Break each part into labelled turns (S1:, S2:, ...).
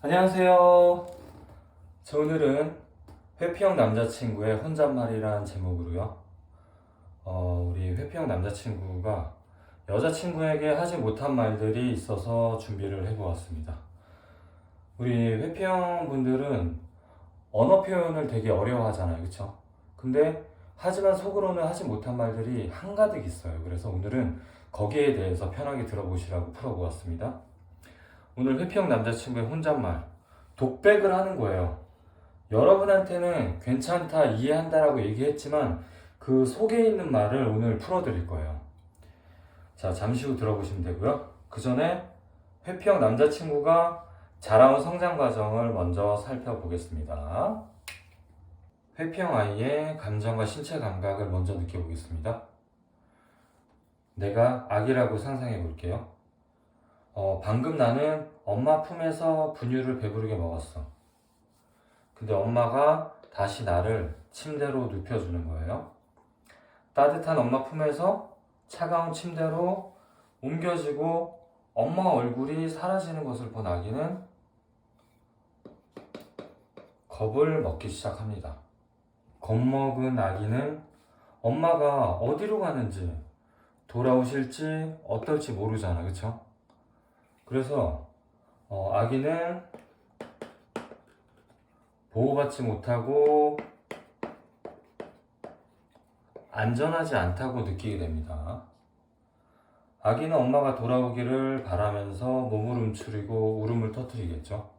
S1: 안녕하세요. 저 오늘은 회피형 남자친구의 혼잣말이라는 제목으로요. 우리 회피형 남자친구가 여자친구에게 하지 못한 말들이 있어서 준비를 해보았습니다. 우리 회피형 분들은 언어 표현을 되게 어려워하잖아요. 그쵸? 근데 하지만 속으로는 하지 못한 말들이 한가득 있어요. 그래서 오늘은 거기에 대해서 편하게 들어보시라고 풀어보았습니다. 오늘 회피형 남자친구의 혼잣말, 독백을 하는 거예요. 여러분한테는 괜찮다, 이해한다라고 얘기했지만 그 속에 있는 말을 오늘 풀어드릴 거예요. 자, 잠시 후 들어보시면 되고요. 그 전에 회피형 남자친구가 자라온 성장 과정을 먼저 살펴보겠습니다. 회피형 아이의 감정과 신체 감각을 먼저 느껴보겠습니다. 내가 아기라고 상상해 볼게요. 방금 나는 엄마 품에서 분유를 배부르게 먹었어. 근데 엄마가 다시 나를 침대로 눕혀주는 거예요. 따뜻한 엄마 품에서 차가운 침대로 옮겨지고 엄마 얼굴이 사라지는 것을 본 아기는 겁을 먹기 시작합니다. 겁먹은 아기는 엄마가 어디로 가는지, 돌아오실지 어떨지 모르잖아, 그쵸? 그래서 아기는 보호받지 못하고 안전하지 않다고 느끼게 됩니다. 아기는 엄마가 돌아오기를 바라면서 몸을 움츠리고 울음을 터뜨리겠죠.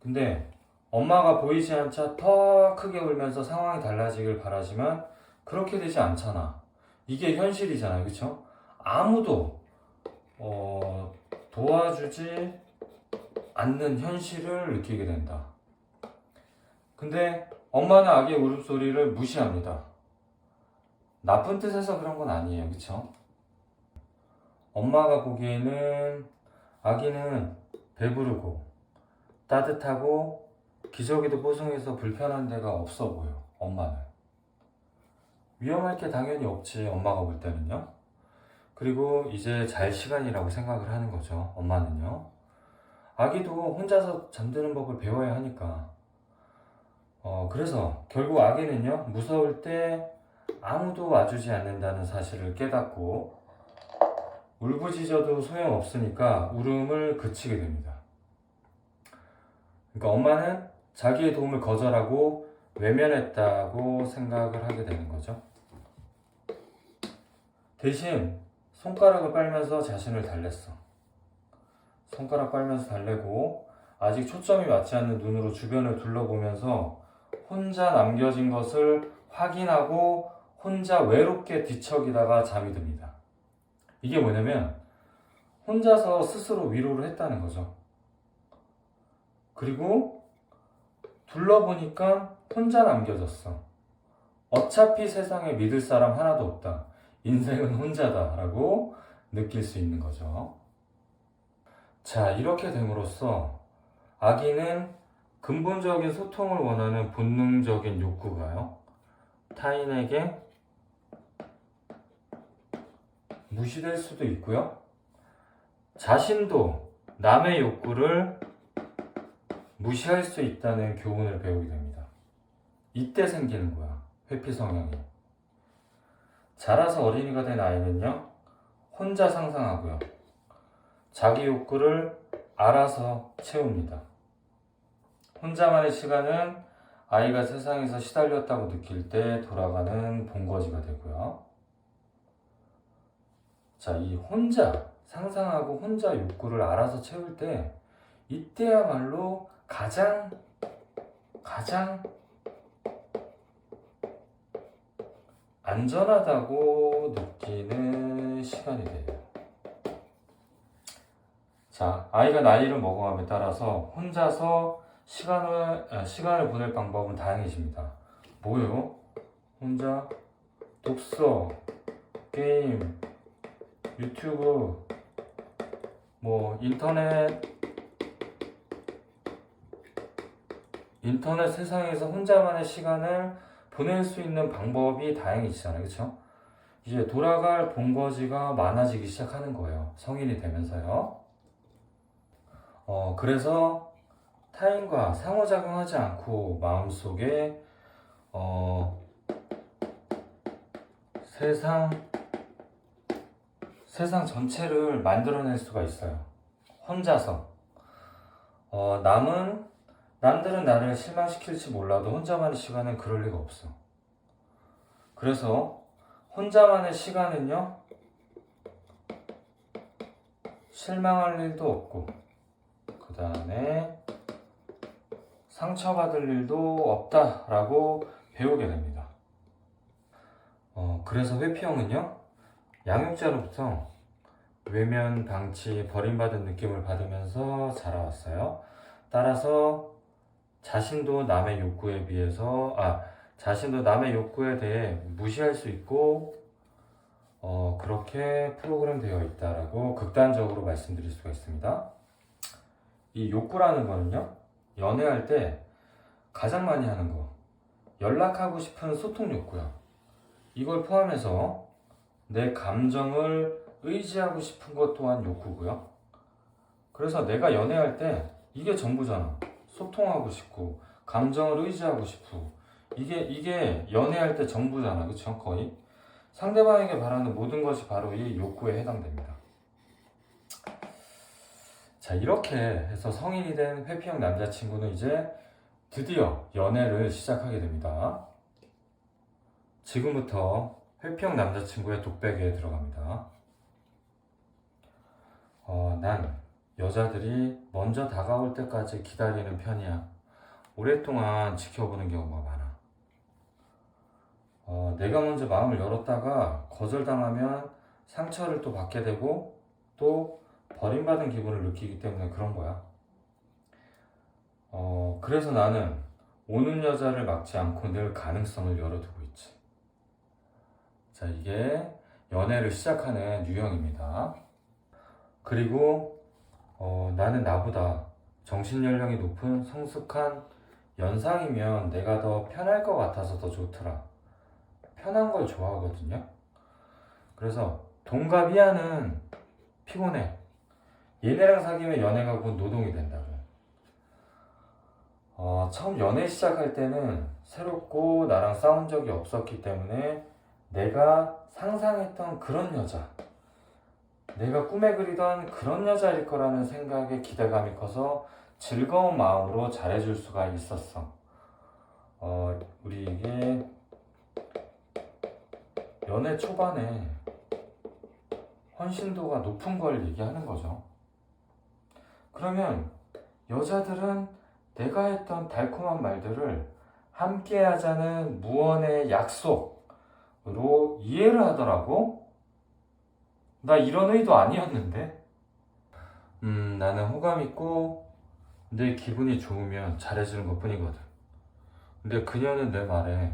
S1: 근데 엄마가 보이지 않자 더 크게 울면서 상황이 달라지길 바라지만 그렇게 되지 않잖아. 이게 현실이잖아요. 그쵸? 아무도 도와주지 않는 현실을 느끼게 된다. 근데 엄마는 아기의 울음소리를 무시합니다. 나쁜 뜻에서 그런 건 아니에요. 그쵸? 엄마가 보기에는 아기는 배부르고 따뜻하고 기저귀도 뽀송해서 불편한 데가 없어 보여. 엄마는. 위험할 게 당연히 없지. 엄마가 볼 때는요. 그리고 이제 잘 시간이라고 생각을 하는 거죠. 엄마는요. 아기도 혼자서 잠드는 법을 배워야 하니까. 그래서 결국 아기는요, 무서울 때 아무도 와주지 않는다는 사실을 깨닫고 울부짖어도 소용없으니까 울음을 그치게 됩니다. 그러니까 엄마는 자기의 도움을 거절하고 외면했다고 생각을 하게 되는 거죠. 대신 손가락을 빨면서 자신을 달랬어. 손가락 빨면서 달래고 아직 초점이 맞지 않는 눈으로 주변을 둘러보면서 혼자 남겨진 것을 확인하고 혼자 외롭게 뒤척이다가 잠이 듭니다. 이게 뭐냐면 혼자서 스스로 위로를 했다는 거죠. 그리고 둘러보니까 혼자 남겨졌어. 어차피 세상에 믿을 사람 하나도 없다. 인생은 혼자다 라고 느낄 수 있는 거죠. 자, 이렇게 됨으로써 아기는 근본적인 소통을 원하는 본능적인 욕구가요, 타인에게 무시될 수도 있고요, 자신도 남의 욕구를 무시할 수 있다는 교훈을 배우게 됩니다. 이때 생기는 거야, 회피 성향이. 자라서 어린이가 된 아이는요, 혼자 상상하고요, 자기 욕구를 알아서 채웁니다. 혼자만의 시간은 아이가 세상에서 시달렸다고 느낄 때 돌아가는 본거지가 되고요. 자, 이 혼자 상상하고 혼자 욕구를 알아서 채울 때 이때야말로 가장 안전하다고 느끼는 시간이 돼요. 자, 아이가 나이를 먹어감에 따라서 혼자서 시간을 보낼 방법은 다양해집니다. 뭐요? 혼자 독서, 게임, 유튜브, 인터넷 세상에서 혼자만의 시간을 보낼 수 있는 방법이 다양해지잖아요. 그쵸? 이제 돌아갈 본거지가 많아지기 시작하는 거예요. 성인이 되면서요. 그래서 타인과 상호작용하지 않고 마음속에 세상 전체를 만들어낼 수가 있어요. 혼자서. 남들은 나를 실망시킬지 몰라도 혼자만의 시간은 그럴 리가 없어. 그래서 혼자만의 시간은요, 실망할 일도 없고, 그 다음에 상처받을 일도 없다라고 배우게 됩니다. 그래서 회피형은요, 양육자로부터 외면, 방치, 버림받은 느낌을 받으면서 자라왔어요. 따라서 자신도 남의 욕구에 대해 무시할 수 있고, 그렇게 프로그램 되어 있다라고 극단적으로 말씀드릴 수가 있습니다. 이 욕구라는 거는요, 연애할 때 가장 많이 하는 거, 연락하고 싶은 소통 욕구야. 이걸 포함해서 내 감정을 의지하고 싶은 것 또한 욕구고요. 그래서 내가 연애할 때 이게 전부잖아. 소통하고 싶고, 감정을 의지하고 싶고, 이게 연애할 때 전부잖아. 그쵸? 거의. 상대방에게 바라는 모든 것이 바로 이 욕구에 해당됩니다. 자, 이렇게 해서 성인이 된 회피형 남자친구는 이제 드디어 연애를 시작하게 됩니다. 지금부터 회피형 남자친구의 독백에 들어갑니다. 난 여자들이 먼저 다가올 때까지 기다리는 편이야. 오랫동안 지켜보는 경우가 많아. 내가 먼저 마음을 열었다가 거절당하면 상처를 또 받게 되고 또 버림받은 기분을 느끼기 때문에 그런 거야. 그래서 나는 오는 여자를 막지 않고 늘 가능성을 열어두고 있지. 자, 이게 연애를 시작하는 유형입니다. 그리고 나는 나보다 정신연령이 높은 성숙한 연상이면 내가 더 편할 것 같아서 더 좋더라. 편한 걸 좋아하거든요. 그래서 동갑 이하는 피곤해. 얘네랑 사귀면 연애가 곧 노동이 된다고. 처음 연애 시작할 때는 새롭고 나랑 싸운 적이 없었기 때문에 내가 상상했던 그런 여자, 내가 꿈에 그리던 그런 여자일 거라는 생각에 기대감이 커서 즐거운 마음으로 잘해줄 수가 있었어. 우리 이게 연애 초반에 헌신도가 높은 걸 얘기하는 거죠. 그러면 여자들은 내가 했던 달콤한 말들을 함께 하자는 무언의 약속으로 이해를 하더라고. 나 이런 의도 아니었는데. 나는 호감 있고 내 기분이 좋으면 잘해주는 것 뿐이거든. 근데 그녀는 내 말에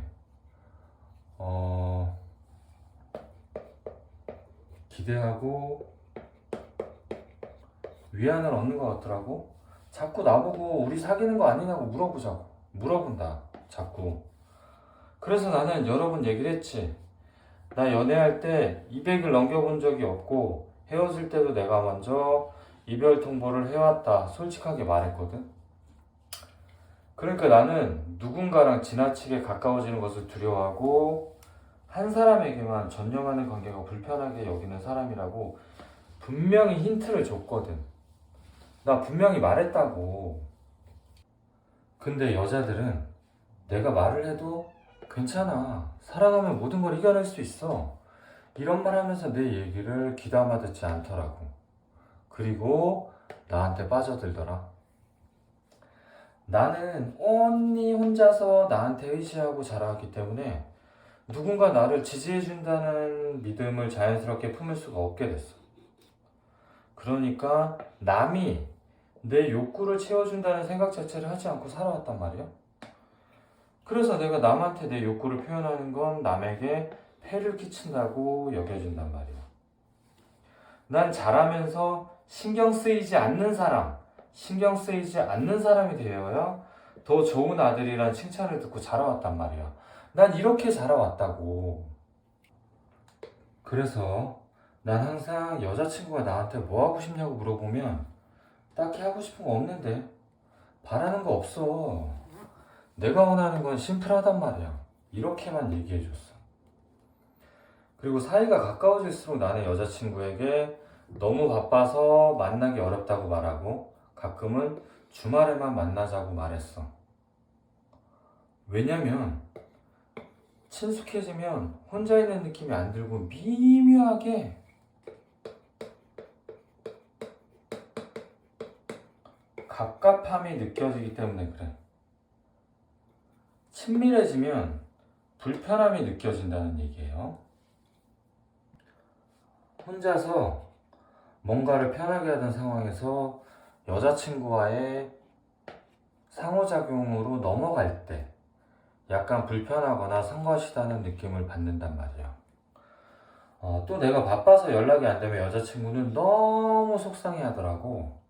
S1: 기대하고 위안을 얻는 것 같더라고. 자꾸 나보고 우리 사귀는 거 아니냐고 물어본다 자꾸. 그래서 나는 여러 번 얘기를 했지. 나 연애할 때 200일 넘겨본 적이 없고 헤어질 때도 내가 먼저 이별 통보를 해왔다 솔직하게 말했거든. 그러니까 나는 누군가랑 지나치게 가까워지는 것을 두려워하고 한 사람에게만 전념하는 관계가 불편하게 여기는 사람이라고 분명히 힌트를 줬거든. 나 분명히 말했다고. 근데 여자들은 내가 말을 해도 괜찮아. 사랑하면 모든 걸 이겨낼 수 있어. 이런 말 하면서 내 얘기를 귀담아 듣지 않더라고. 그리고 나한테 빠져들더라. 나는 언니 혼자서 나한테 의지하고 자라왔기 때문에 누군가 나를 지지해준다는 믿음을 자연스럽게 품을 수가 없게 됐어. 그러니까 남이 내 욕구를 채워준다는 생각 자체를 하지 않고 살아왔단 말이야. 그래서 내가 남한테 내 욕구를 표현하는 건 남에게 폐를 끼친다고 여겨준단 말이야. 난 자라면서 신경 쓰이지 않는 사람이 되어야 더 좋은 아들이란 칭찬을 듣고 자라왔단 말이야. 난 이렇게 자라왔다고. 그래서 난 항상 여자친구가 나한테 뭐 하고 싶냐고 물어보면 딱히 하고 싶은 거 없는데 바라는 거 없어. 내가 원하는 건 심플하단 말이야. 이렇게만 얘기해줬어. 그리고 사이가 가까워질수록 나는 여자친구에게 너무 바빠서 만나기 어렵다고 말하고 가끔은 주말에만 만나자고 말했어. 왜냐면 친숙해지면 혼자 있는 느낌이 안 들고 미묘하게 갑갑함이 느껴지기 때문에 그래. 친밀해지면 불편함이 느껴진다는 얘기예요. 혼자서 뭔가를 편하게 하던 상황에서 여자친구와의 상호작용으로 넘어갈 때 약간 불편하거나 성가시다는 느낌을 받는단 말이야. 또 내가 바빠서 연락이 안 되면 여자친구는 너무 속상해 하더라고.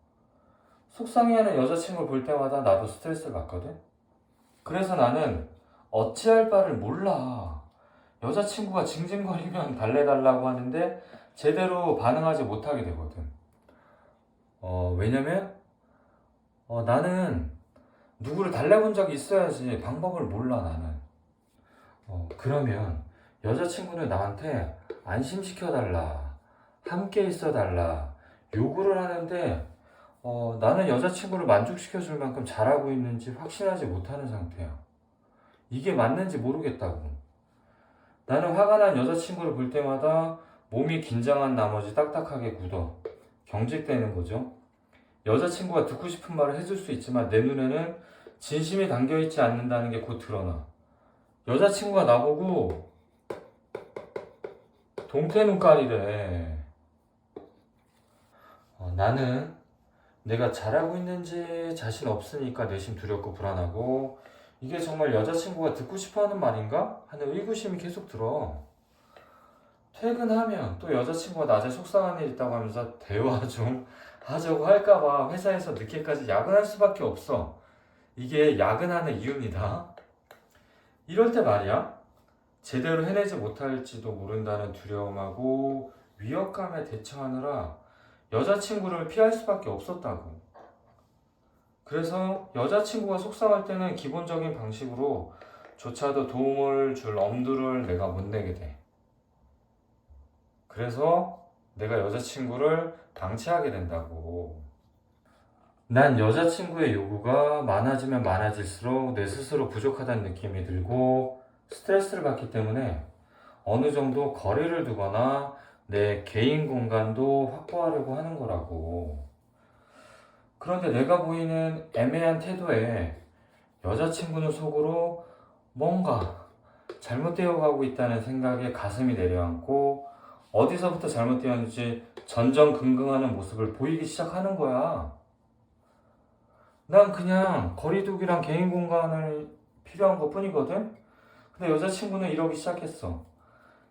S1: 속상해하는 여자친구를 볼 때마다 나도 스트레스를 받거든. 그래서 나는 어찌할 바를 몰라. 여자친구가 징징거리면 달래달라고 하는데 제대로 반응하지 못하게 되거든. 왜냐면 나는 누구를 달래본 적이 있어야지 방법을 몰라 나는. 그러면 여자친구는 나한테 안심시켜달라, 함께 있어달라 요구를 하는데 나는 여자친구를 만족시켜줄 만큼 잘하고 있는지 확신하지 못하는 상태야. 이게 맞는지 모르겠다고. 나는 화가 난 여자친구를 볼 때마다 몸이 긴장한 나머지 딱딱하게 굳어 경직되는 거죠. 여자친구가 듣고 싶은 말을 해줄 수 있지만 내 눈에는 진심이 담겨있지 않는다는 게 곧 드러나. 여자친구가 나보고 동태 눈깔이래. 나는 내가 잘하고 있는지 자신 없으니까 내심 두렵고 불안하고 이게 정말 여자친구가 듣고 싶어하는 말인가? 하는 의구심이 계속 들어. 퇴근하면 또 여자친구가 낮에 속상한 일 있다고 하면서 대화 좀 하자고 할까봐 회사에서 늦게까지 야근할 수밖에 없어. 이게 야근하는 이유입니다. 이럴 때 말이야, 제대로 해내지 못할지도 모른다는 두려움하고 위협감에 대처하느라 여자친구를 피할 수밖에 없었다고. 그래서 여자친구가 속상할 때는 기본적인 방식으로 조차도 도움을 줄 엄두를 내가 못 내게 돼. 그래서 내가 여자친구를 방치하게 된다고. 난 여자친구의 요구가 많아지면 많아질수록 내 스스로 부족하다는 느낌이 들고 스트레스를 받기 때문에 어느 정도 거리를 두거나 내 개인 공간도 확보하려고 하는 거라고. 그런데 내가 보이는 애매한 태도에 여자친구는 속으로 뭔가 잘못되어 가고 있다는 생각에 가슴이 내려앉고 어디서부터 잘못되었는지 전전긍긍하는 모습을 보이기 시작하는 거야. 난 그냥 거리두기랑 개인 공간을 필요한 것 뿐이거든? 근데 여자친구는 이러기 시작했어.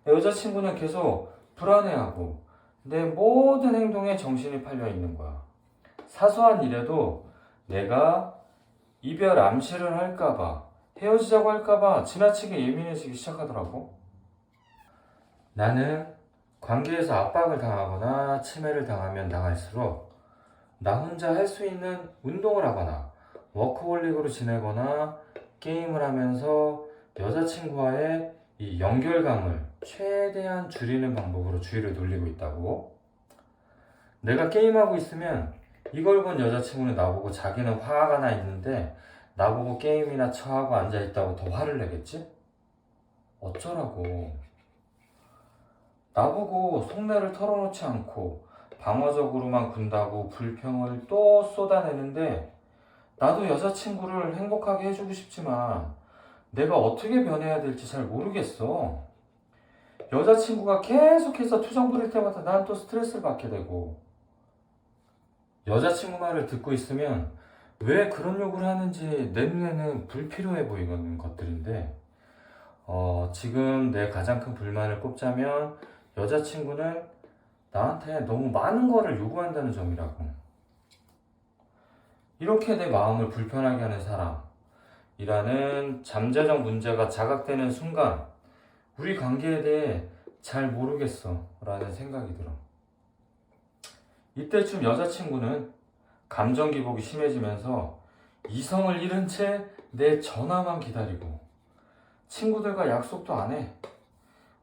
S1: 여자친구는 계속 불안해하고 내 모든 행동에 정신이 팔려 있는 거야. 사소한 일에도 내가 이별 암시를 할까봐, 헤어지자고 할까봐 지나치게 예민해지기 시작하더라고. 나는 관계에서 압박을 당하거나 침해를 당하면 당할수록 나 혼자 할 수 있는 운동을 하거나 워커홀릭으로 지내거나 게임을 하면서 여자친구와의 이 연결감을 최대한 줄이는 방법으로 주의를 돌리고 있다고. 내가 게임하고 있으면 이걸 본 여자친구는 나보고 자기는 화가 나 있는데 나보고 게임이나 처하고 앉아있다고 더 화를 내겠지? 어쩌라고. 나보고 속내를 털어놓지 않고 방어적으로만 군다고 불평을 또 쏟아내는데 나도 여자친구를 행복하게 해주고 싶지만 내가 어떻게 변해야 될지 잘 모르겠어. 여자친구가 계속해서 투정 부릴 때마다 난 또 스트레스를 받게 되고 여자친구 말을 듣고 있으면 왜 그런 욕을 하는지 내 눈에는 불필요해 보이는 것들인데 지금 내 가장 큰 불만을 꼽자면 여자친구는 나한테 너무 많은 거를 요구한다는 점이라고. 이렇게 내 마음을 불편하게 하는 사람이라는 잠재적 문제가 자각되는 순간 우리 관계에 대해 잘 모르겠어 라는 생각이 들어. 이때쯤 여자친구는 감정 기복이 심해지면서 이성을 잃은 채 내 전화만 기다리고 친구들과 약속도 안 해.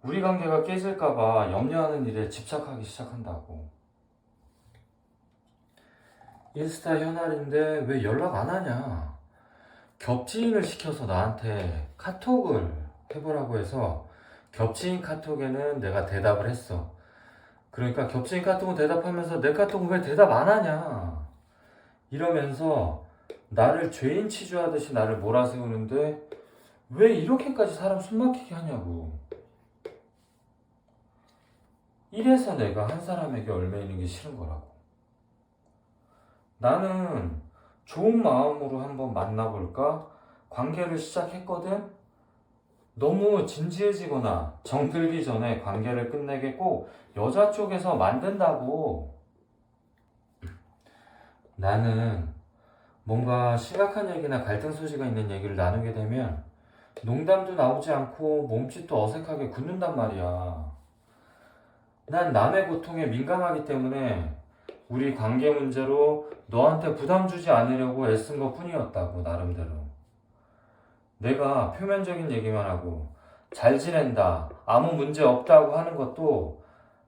S1: 우리 관계가 깨질까봐 염려하는 일에 집착하기 시작한다고. 인스타 현알인데 왜 연락 안 하냐? 겹지인을 시켜서 나한테 카톡을 해보라고 해서 겹지인 카톡에는 내가 대답을 했어. 그러니까 겹지인 카톡은 대답하면서 내 카톡은 왜 대답 안 하냐? 이러면서 나를 죄인 취조하듯이 나를 몰아세우는데 왜 이렇게까지 사람 숨막히게 하냐고. 이래서 내가 한 사람에게 얽매이는 게 싫은 거라고. 나는 좋은 마음으로 한번 만나볼까? 관계를 시작했거든? 너무 진지해지거나 정들기 전에 관계를 끝내게 꼭 여자 쪽에서 만든다고. 나는 뭔가 심각한 얘기나 갈등 소지가 있는 얘기를 나누게 되면 농담도 나오지 않고 몸짓도 어색하게 굳는단 말이야. 난 남의 고통에 민감하기 때문에 우리 관계 문제로 너한테 부담 주지 않으려고 애쓴 것 뿐이었다고, 나름대로. 내가 표면적인 얘기만 하고 잘 지낸다, 아무 문제 없다고 하는 것도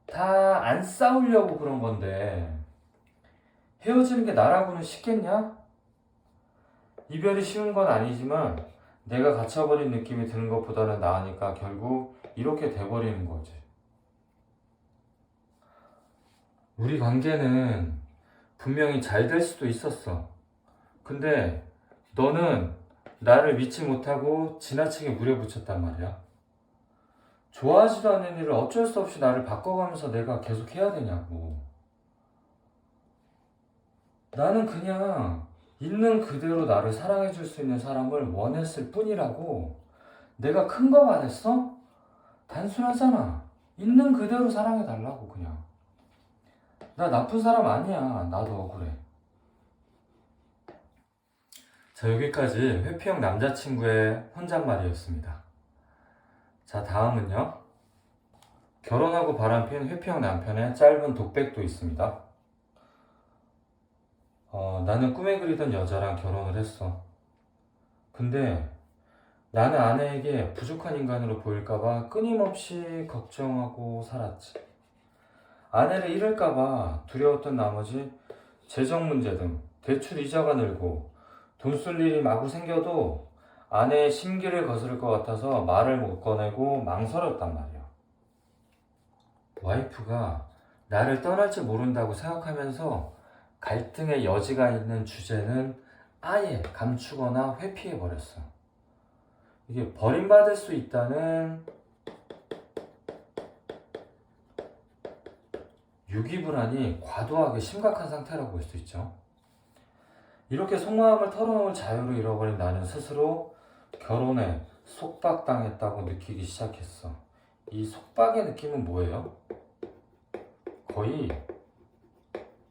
S1: 다 안 싸우려고 그런 건데 헤어지는 게 나라고는 쉽겠냐? 이별이 쉬운 건 아니지만 내가 갇혀버린 느낌이 드는 것보다는 나으니까 결국 이렇게 돼버리는 거지. 우리 관계는 분명히 잘 될 수도 있었어. 근데 너는 나를 믿지 못하고 지나치게 무려붙였단 말이야. 좋아하지도 않는 일을 어쩔 수 없이 나를 바꿔가면서 내가 계속 해야 되냐고. 나는 그냥 있는 그대로 나를 사랑해줄 수 있는 사람을 원했을 뿐이라고. 내가 큰 거 말했어? 단순하잖아. 있는 그대로 사랑해달라고, 그냥. 나 나쁜 사람 아니야. 나도 억울해. 자, 여기까지 회피형 남자친구의 혼잣말이었습니다. 자, 다음은요. 결혼하고 바람핀 회피형 남편의 짧은 독백도 있습니다. 나는 꿈에 그리던 여자랑 결혼을 했어. 근데 나는 아내에게 부족한 인간으로 보일까봐 끊임없이 걱정하고 살았지. 아내를 잃을까봐 두려웠던 나머지 재정 문제 등 대출 이자가 늘고 돈 쓸 일이 마구 생겨도 아내의 심기를 거스를 것 같아서 말을 못 꺼내고 망설였단 말이야. 와이프가 나를 떠날지 모른다고 생각하면서 갈등의 여지가 있는 주제는 아예 감추거나 회피해버렸어. 이게 버림받을 수 있다는 유기불안이 과도하게 심각한 상태라고 볼 수 있죠. 이렇게 속마음을 털어놓을 자유를 잃어버린 나는 스스로 결혼에 속박당했다고 느끼기 시작했어. 이 속박의 느낌은 뭐예요? 거의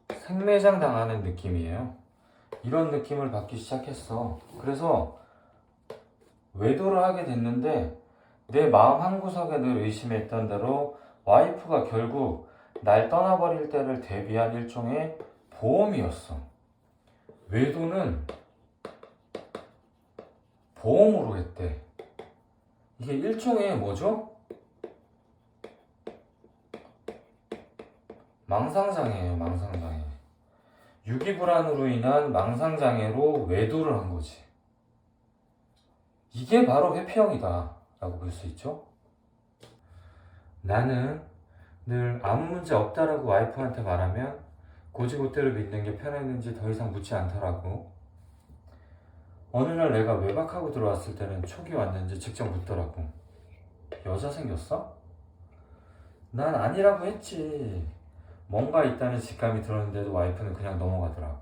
S1: 생매장 당하는 느낌이에요. 이런 느낌을 받기 시작했어. 그래서 외도를 하게 됐는데 내 마음 한구석에 늘 의심했던 대로 와이프가 결국 날 떠나버릴 때를 대비한 일종의 보험이었어. 외도는 보험으로 했대. 이게 일종의 뭐죠? 망상장애예요, 망상장애. 유기불안으로 인한 망상장애로 외도를 한 거지. 이게 바로 회피형이다 라고 볼 수 있죠. 나는 늘 아무 문제 없다라고 와이프한테 말하면 고지고대로 믿는 게 편했는지 더 이상 묻지 않더라고. 어느 날 내가 외박하고 들어왔을 때는 촉이 왔는지 직접 묻더라고. 여자 생겼어? 난 아니라고 했지. 뭔가 있다는 직감이 들었는데도 와이프는 그냥 넘어가더라고.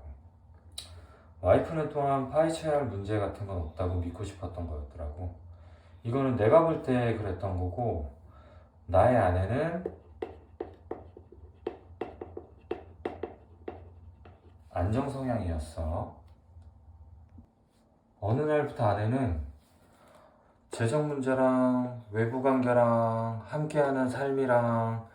S1: 와이프는 또한 파헤쳐야 할 문제 같은 건 없다고 믿고 싶었던 거였더라고. 이거는 내가 볼 때 그랬던 거고, 나의 아내는 안정 성향이었어. 어느 날부터 아내는 재정 문제랑 외부 관계랑 함께하는 삶이랑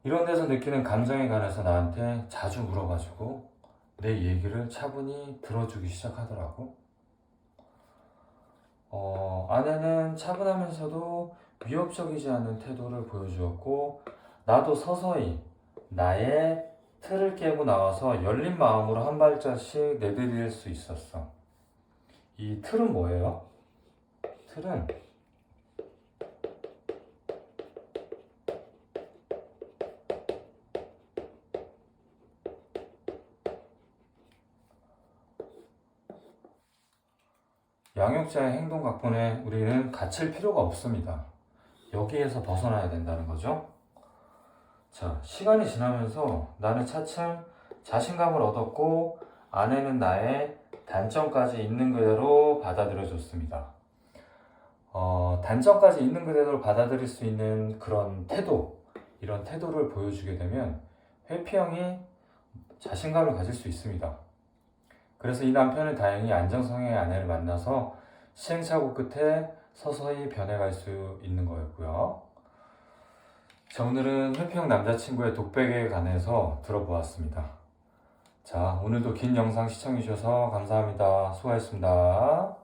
S1: 이런 데서 느끼는 감정에 관해서 나한테 자주 물어봐주고 내 얘기를 차분히 들어주기 시작하더라고. 아내는 차분하면서도 위협적이지 않은 태도를 보여주었고, 나도 서서히 나의 틀을 깨고 나와서 열린 마음으로 한 발자씩 내디딜 수 있었어. 이 틀은 뭐예요? 틀은 양육자의 행동 각본에 우리는 갇힐 필요가 없습니다. 여기에서 벗어나야 된다는 거죠. 자, 시간이 지나면서 나는 차츰 자신감을 얻었고, 아내는 나의 단점까지 있는 그대로 받아들여줬습니다. 단점까지 있는 그대로 받아들일 수 있는 그런 태도, 이런 태도를 보여주게 되면 회피형이 자신감을 가질 수 있습니다. 그래서 이 남편은 다행히 안정성의 아내를 만나서 시행착오 끝에 서서히 변해갈 수 있는 거였고요. 자, 오늘은 회피형 남자친구의 독백에 관해서 들어보았습니다. 자, 오늘도 긴 영상 시청해주셔서 감사합니다. 수고하셨습니다.